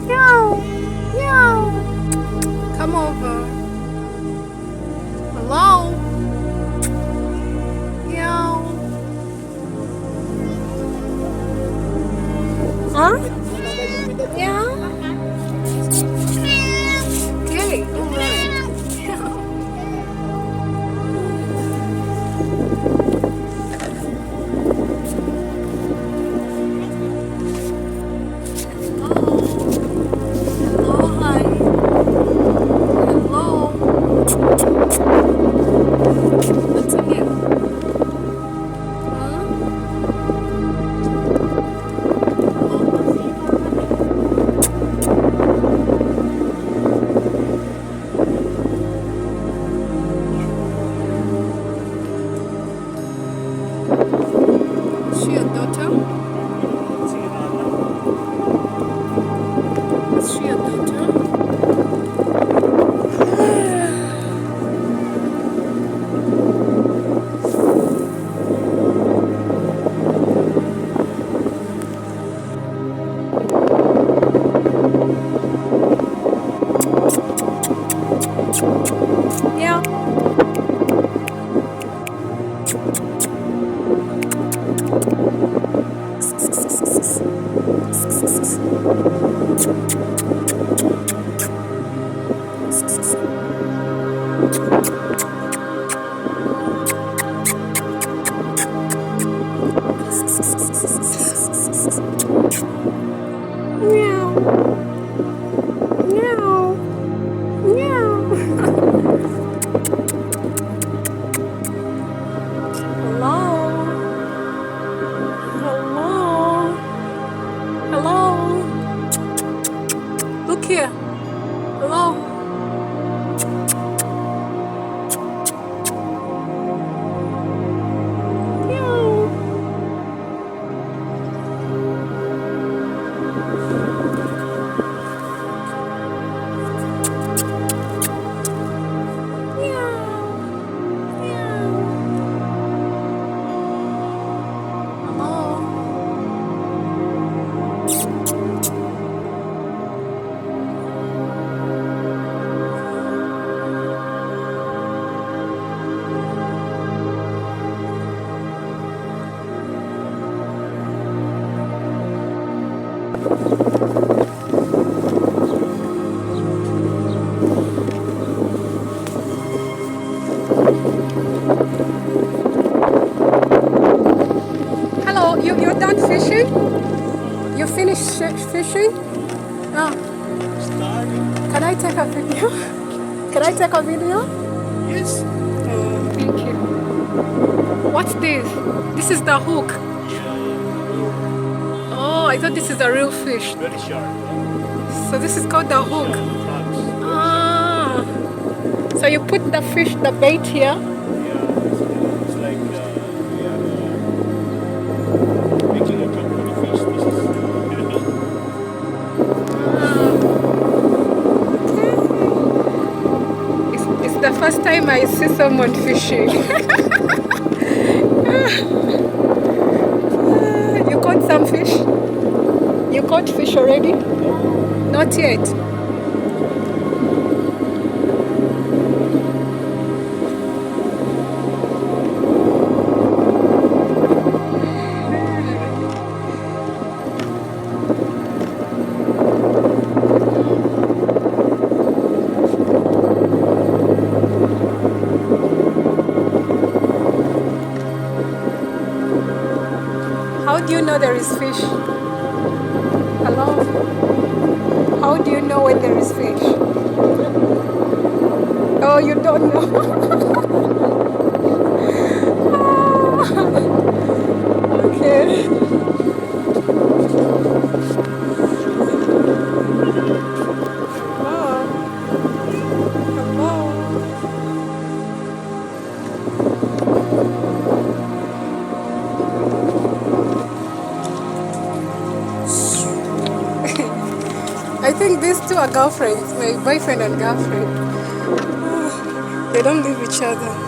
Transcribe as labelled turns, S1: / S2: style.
S1: Meow. Meow. Come over. Hello. Meow. Huh? Yeah. Okay. All right. She a daughter? Is she a daughter? Yeah. Meow. Meow. Meow. Hello. Hello. Hello. Look here. Hello. Meow. Hello, you're done fishing? You finished fishing? Oh. Can I take a video? Can I take a video?
S2: Yes.
S1: Thank you. What's this? This is the hook. Oh, I thought this is a real fish.
S2: Very sharp.
S1: So this is called the hook.
S2: Frogs.
S1: Ah. So you put the fish, the bait here.
S2: Yeah, it's like we are making a cup for the fish. This is
S1: It's the first time I see someone fishing. You caught some fish? You caught fish already? Not yet. How do you know there is fish? Hello? How do you know when there is fish? Oh, you don't know? Okay. I think these two are girlfriends, my boyfriend and girlfriend. They don't leave each other.